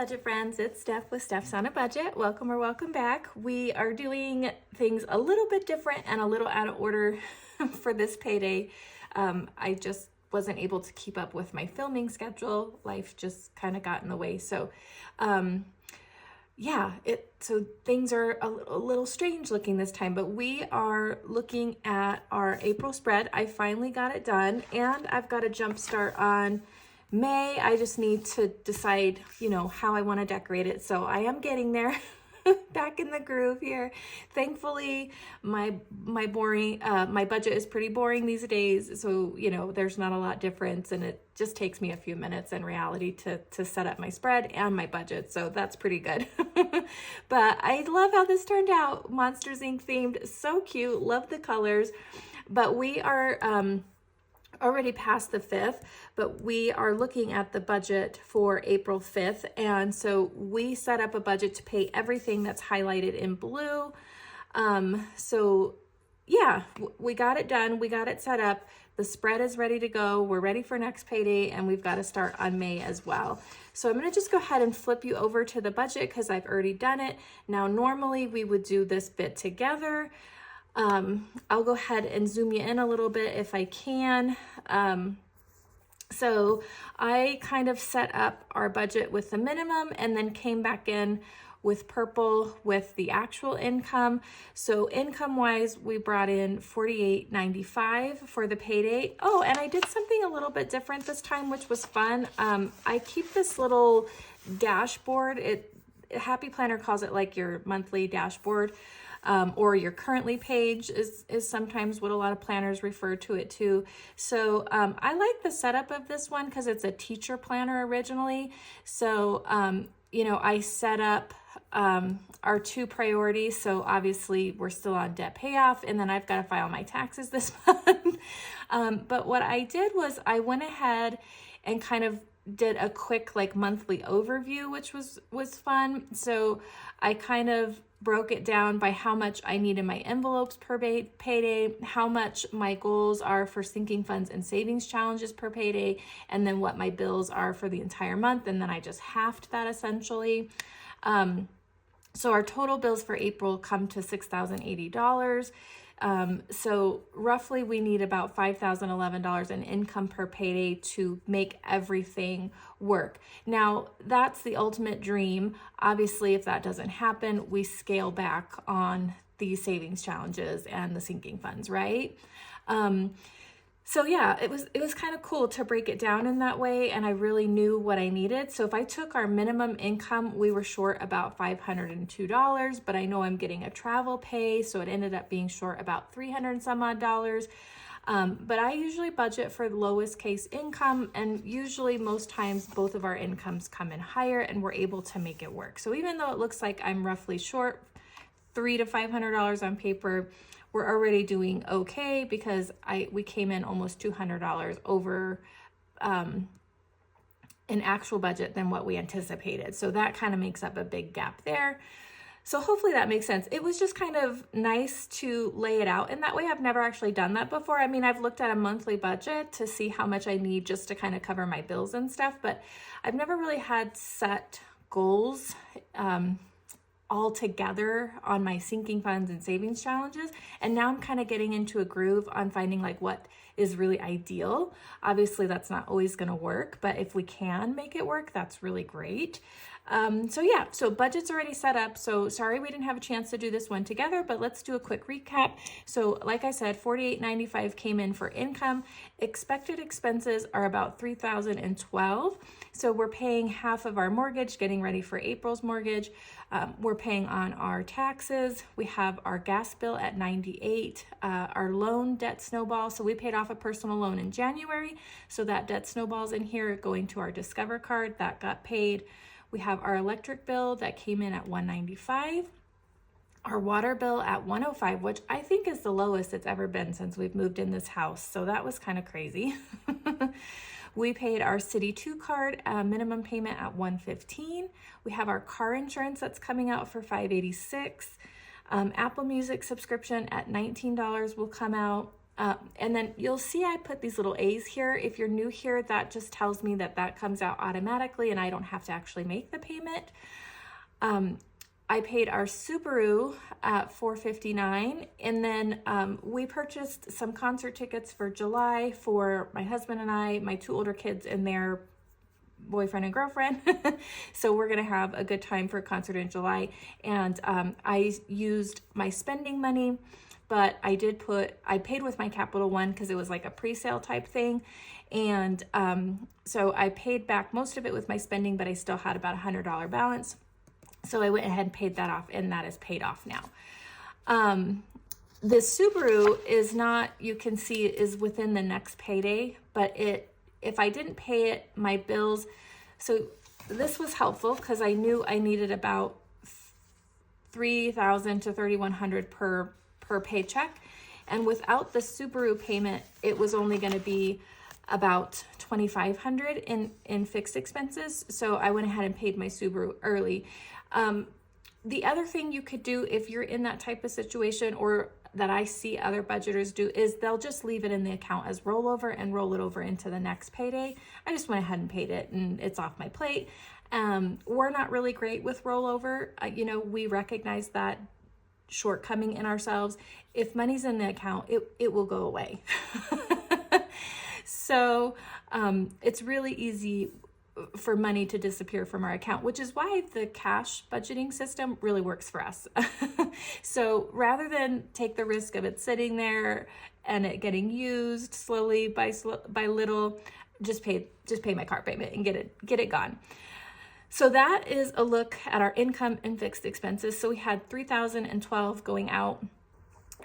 budget friends, it's Steph with Steph's on a Budget. Welcome or welcome back. We are doing things a little bit different and a little out of order for this payday. I just wasn't able to keep up with my filming schedule. Life just kind of got in the way. So so things are a little strange looking this time, but we are looking at our April spread. I finally got it done and I've got a jump start on May. I just need to decide, how I want to decorate it. So I am getting there, back in the groove here. Thankfully, my budget is pretty boring these days. So, there's not a lot difference and it just takes me a few minutes in reality to set up my spread and my budget. So that's pretty good. But I love how this turned out. Monsters Inc. themed, so cute. Love the colors. But we are, already past the 5th, but we are looking at the budget for April 5th. And so we set up a budget to pay everything that's highlighted in blue. We got it done. We got it set up. The spread is ready to go. We're ready for next payday and we've got to start on May as well. So I'm going to just go ahead and flip you over to the budget because I've already done it. Now, normally we would do this bit together. I'll go ahead and zoom you in a little bit if I can. So I kind of set up our budget with the minimum and then came back in with purple with the actual income. So income wise, we brought in $48.95 for the payday. Oh, and I did something a little bit different this time, which was fun. I keep this little dashboard. Happy Planner calls it like your monthly dashboard. Or your currently page is sometimes what a lot of planners refer to it too. So I like the setup of this one because it's a teacher planner originally. So, I set up our 2 priorities. So obviously we're still on debt payoff and then I've got to file my taxes this month. But what I did was I went ahead and kind of did a quick monthly overview, which was fun. So I kind of broke it down by how much I need in my envelopes per payday, how much my goals are for sinking funds and savings challenges per payday, and then what my bills are for the entire month. And then I just halved that essentially. So our total bills for April come to $6,080. So roughly we need about $5,011 in income per payday to make everything work. Now that's the ultimate dream. Obviously, if that doesn't happen, we scale back on these savings challenges and the sinking funds, right? So yeah, it was kind of cool to break it down in that way, and I really knew what I needed. So if I took our minimum income, we were short about $502, but I know I'm getting a travel pay, so it ended up being short about $300 and some odd. But I usually budget for the lowest case income, and usually most times both of our incomes come in higher and we're able to make it work. So even though it looks like I'm roughly short $300 to $500 on paper, we're already doing okay because we came in almost $200 over an actual budget than what we anticipated. So that kind of makes up a big gap there. So hopefully that makes sense. It was just kind of nice to lay it out in that way. I've never actually done that before. I mean, I've looked at a monthly budget to see how much I need just to kind of cover my bills and stuff, but I've never really had set goals all together on my sinking funds and savings challenges. And now I'm kind of getting into a groove on finding what is really ideal. Obviously that's not always going to work, but if we can make it work, that's really great. So budget's already set up. So sorry we didn't have a chance to do this one together, but let's do a quick recap. So like I said, $48.95 came in for income. Expected expenses are about $3,012. So we're paying half of our mortgage, getting ready for April's mortgage. We're paying on our taxes. We have our gas bill at $98. Our loan debt snowball. So we paid off a personal loan in January. So that debt snowballs in here going to our Discover card that got paid. We have our electric bill that came in at $195. Our water bill at $105, which I think is the lowest it's ever been since we've moved in this house. So that was kind of crazy. We paid our City 2 card minimum payment at $115. We have our car insurance that's coming out for $586. Apple Music subscription at $19 will come out. And then you'll see I put these little A's here. If you're new here, that just tells me that that comes out automatically and I don't have to actually make the payment. I paid our Subaru at $459, and then we purchased some concert tickets for July for my husband and I, my 2 older kids, and their boyfriend and girlfriend. So we're gonna have a good time for a concert in July. And I used my spending money, but I paid with my Capital One because it was like a pre-sale type thing. And so I paid back most of it with my spending, but I still had about $100 balance. So I went ahead and paid that off, and that is paid off now. This Subaru is not, you can see, is within the next payday, but if I didn't pay it, my bills, so this was helpful because I knew I needed about $3,000 to $3,100 per paycheck. And without the Subaru payment, it was only going to be about $2,500 in fixed expenses. So I went ahead and paid my Subaru early. The other thing you could do if you're in that type of situation, or that I see other budgeters do, is they'll just leave it in the account as rollover and roll it over into the next payday. I just went ahead and paid it and it's off my plate. We're not really great with rollover. We recognize that shortcoming in ourselves. If money's in the account, it will go away. So it's really easy for money to disappear from our account, which is why the cash budgeting system really works for us. So rather than take the risk of it sitting there and it getting used slowly by little, just pay my car payment and get it gone. So that is a look at our income and fixed expenses. So we had $3,012 going out.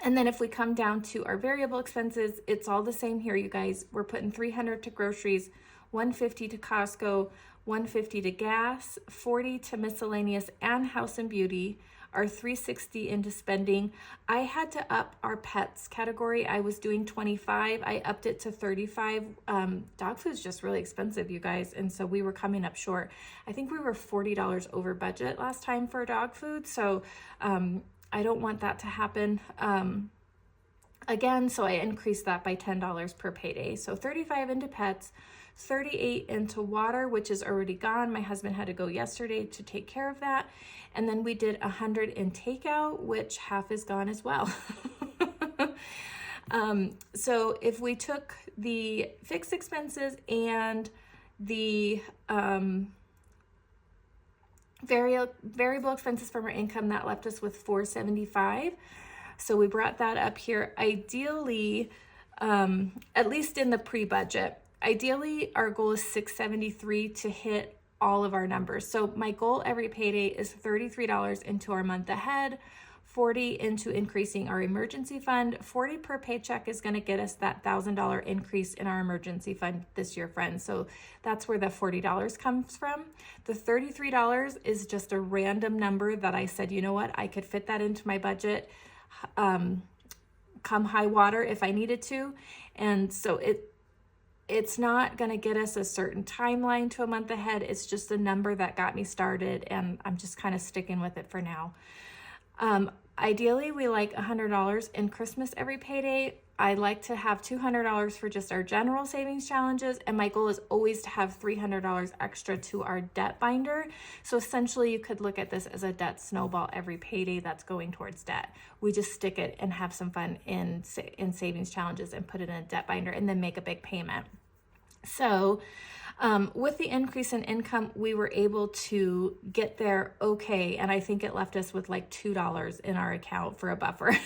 And then if we come down to our variable expenses, it's all the same here, you guys. We're putting $300 to groceries, $150 to Costco, $150 to gas, $40 to miscellaneous and house and beauty, our $360 into spending. I had to up our pets category. I was doing $25. I upped it to $35. Dog food's just really expensive, you guys. And so we were coming up short. I think we were $40 over budget last time for dog food. So I don't want that to happen again. So I increased that by $10 per payday. So $35 into pets, $38 into water, which is already gone. My husband had to go yesterday to take care of that. And then we did $100 in takeout, which half is gone as well. So if we took the fixed expenses and the variable expenses from our income, that left us with $475. So we brought that up here. Ideally, at least in the pre-budget, ideally our goal is $673 to hit all of our numbers. So my goal every payday is $33 into our month ahead, $40 into increasing our emergency fund. $40 per paycheck is going to get us that $1,000 increase in our emergency fund this year, friends. So that's where the $40 comes from. The $33 is just a random number that I said, you know what, I could fit that into my budget come high water if I needed to. And so it's not going to get us a certain timeline to a month ahead. It's just a number that got me started, and I'm just kind of sticking with it for now. Ideally, we like $100 in Christmas every payday. I like to have $200 for just our general savings challenges, and my goal is always to have $300 extra to our debt binder. So essentially, you could look at this as a debt snowball every payday that's going towards debt. We just stick it and have some fun in savings challenges and put it in a debt binder and then make a big payment. So with the increase in income, we were able to get there okay, and I think it left us with like $2 in our account for a buffer.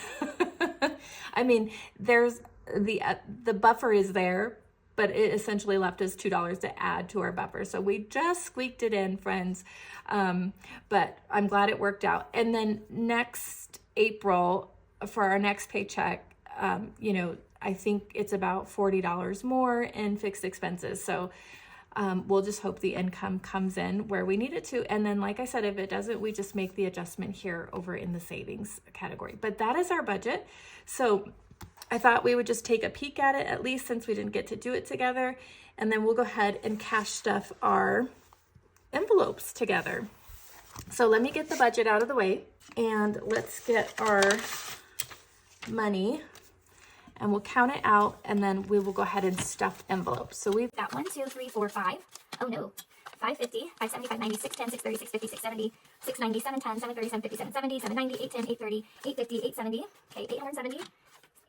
I mean, there's the buffer is there, but it essentially left us $2 to add to our buffer. So we just squeaked it in, friends. But I'm glad it worked out. And then next April, for our next paycheck, I think it's about $40 more in fixed expenses. So we'll just hope the income comes in where we need it to. And then, like I said, if it doesn't, we just make the adjustment here over in the savings category. But that is our budget. So I thought we would just take a peek at it, at least since we didn't get to do it together. And then we'll go ahead and cash stuff our envelopes together. So let me get the budget out of the way, and let's get our money and we'll count it out, and then we will go ahead and stuff envelopes. So we've got 1, 2, 3, 4, 5. Oh no. 550, 570, 590, 610, 630, 650, 670, 690, 710, 730, 750, 770, 790, 810, 830, 850, 870. Okay, 870,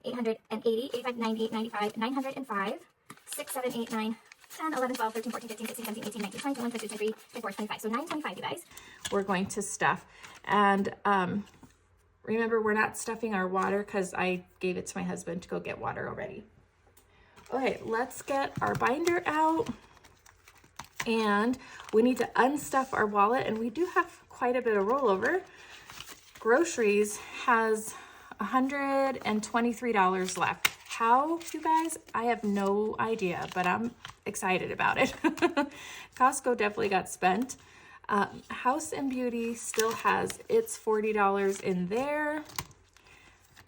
880, 85, 90, 95, 905, 6, 7, 8, 9, 10, 11, 12, 13, 14, 15, 16, 17, 18, 19, 20, 21, 22, 23, 24, 25. So 925, you guys. We're going to stuff. And remember, we're not stuffing our water because I gave it to my husband to go get water already. Okay, let's get our binder out. And we need to unstuff our wallet, and we do have quite a bit of rollover. Groceries has $123 left. How, you guys? I have no idea, but I'm excited about it. Costco definitely got spent. House and Beauty still has its $40 in there.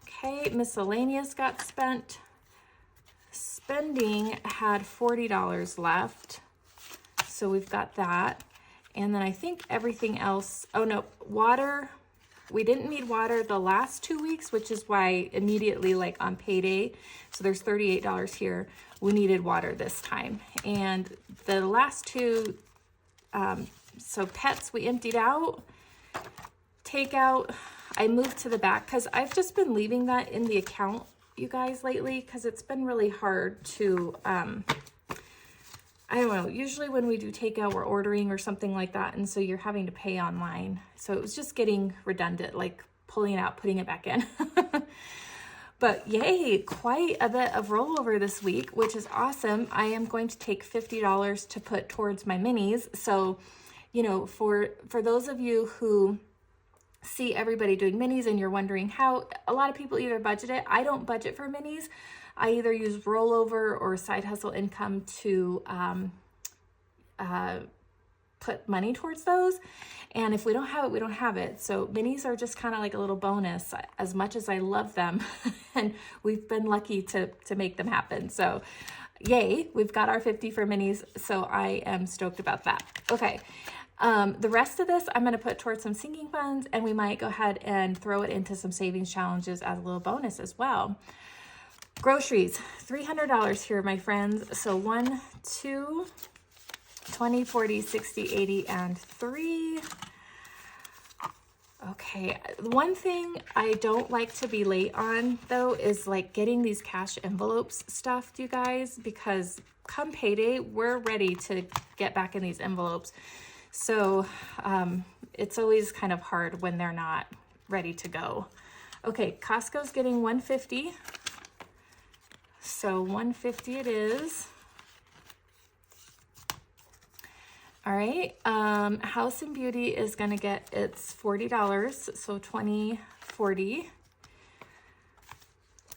Okay, miscellaneous got spent. Spending had $40 left. So we've got that. And then I think everything else, oh no, water. We didn't need water the last 2 weeks, which is why immediately, like on payday, so there's $38 here, we needed water this time. And the last two, so pets we emptied out. Takeout, I moved to the back because I've just been leaving that in the account, you guys, lately, because it's been really hard to, I don't know, usually when we do takeout, we're ordering or something like that, and so you're having to pay online. So it was just getting redundant, like pulling it out, putting it back in. But yay, quite a bit of rollover this week, which is awesome. I am going to take $50 to put towards my minis. So, you know, for those of you who see everybody doing minis and you're wondering how, a lot of people either budget it. I don't budget for minis. I either use rollover or side hustle income to put money towards those. And if we don't have it, we don't have it. So minis are just kind of like a little bonus, as much as I love them. And we've been lucky to make them happen. So yay, we've got our 50 for minis. So I am stoked about that. Okay. The rest of this, I'm going to put towards some sinking funds, and we might go ahead and throw it into some savings challenges as a little bonus as well. Groceries, $300 here, my friends. So 1, 2, 20, 40, 60, 80, and 3. Okay, one thing I don't like to be late on, though, is like getting these cash envelopes stuffed, you guys, because come payday, we're ready to get back in these envelopes. So it's always kind of hard when they're not ready to go. Okay, Costco's getting $150. So $150 it is. All right, House and Beauty is gonna get its $40, so $20.40.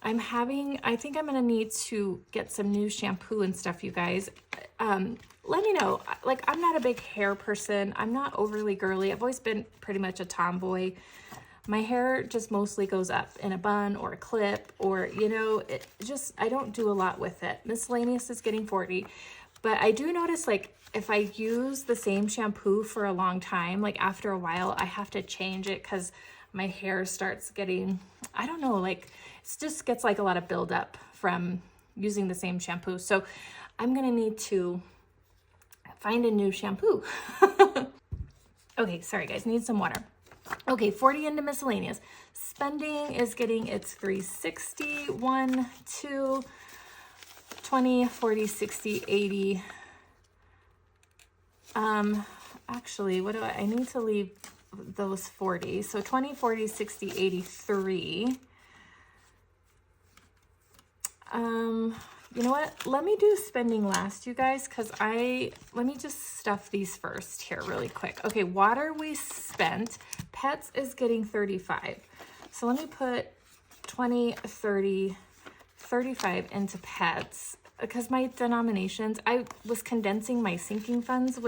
I think I'm gonna need to get some new shampoo and stuff, you guys. Let me know. Like, I'm not a big hair person. I'm not overly girly. I've always been pretty much a tomboy. My hair just mostly goes up in a bun or a clip, or, you know, I don't do a lot with it. Miscellaneous is getting 40. But I do notice, like, if I use the same shampoo for a long time, like after a while, I have to change it because my hair starts getting, I don't know, like, it just gets like a lot of buildup from using the same shampoo. So I'm going to need to find a new shampoo. Okay, sorry guys, need some water. Okay, 40 into miscellaneous. Spending is getting its $360, 1, 2, 20, 40, 60, 80. Actually, what do I need to leave those 40. So 20, 40, 60, 83. You know what? Let me do spending last, you guys, because let me just stuff these first here really quick. Okay, water we spent. Pets is getting 35. So let me put 20, 30, 35 into pets, because my denominations, I was condensing my sinking funds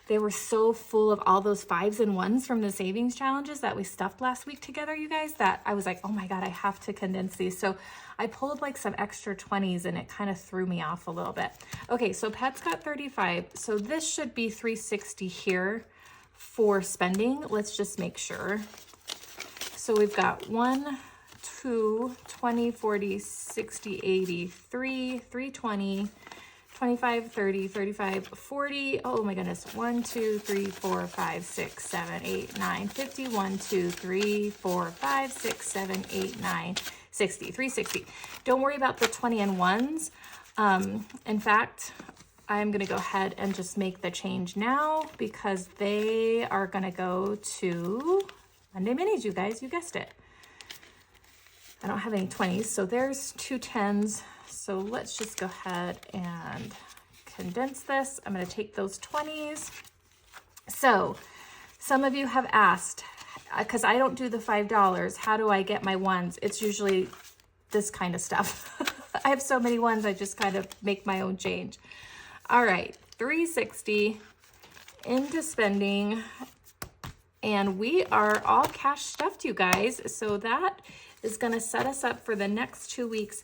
they were so full of all those 5s and 1s from the savings challenges that we stuffed last week together, you guys, that I was like, oh my God, I have to condense these. So I pulled like some extra 20s and it kind of threw me off a little bit. Okay, so pets got 35. So this should be 360 here for spending. Let's just make sure. So we've got 1, 2, 20, 40, 60, 80, 3, 320, 25, 30, 35, 40. Oh my goodness. 1, 2, 3, 4, 5, 6, 7, 8, 9, 50. 1, 2, 3, 4, 5, 6, 7, 8, 9, 60. 360. Don't worry about the 20 and ones. In fact, I'm going to go ahead and just make the change now because they are going to go to Monday Minis, you guys. You guessed it. I don't have any 20s, so there's 2 10s. So let's just go ahead and condense this. I'm going to take those 20s. So some of you have asked, because I don't do the $5, how do I get my ones? It's usually this kind of stuff. I have so many ones, I just kind of make my own change. All right, 360 into spending, and we are all cash stuffed, you guys. So that is going to set us up for the next 2 weeks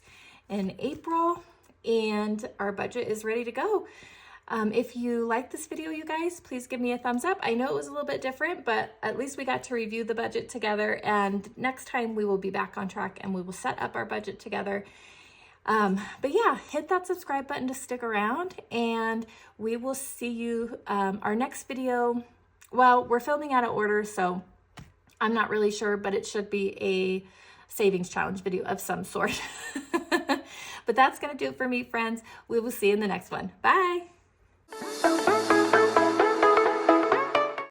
in April, and our budget is ready to go. If you like this video, you guys, please give me a thumbs up. I know it was a little bit different, but at least we got to review the budget together, and next time we will be back on track and we will set up our budget together. But yeah, hit that subscribe button to stick around, and we will see you our next video. Well, we're filming out of order, so I'm not really sure, but it should be a savings challenge video of some sort. But that's going to do it for me, friends. We will see you in the next one. Bye.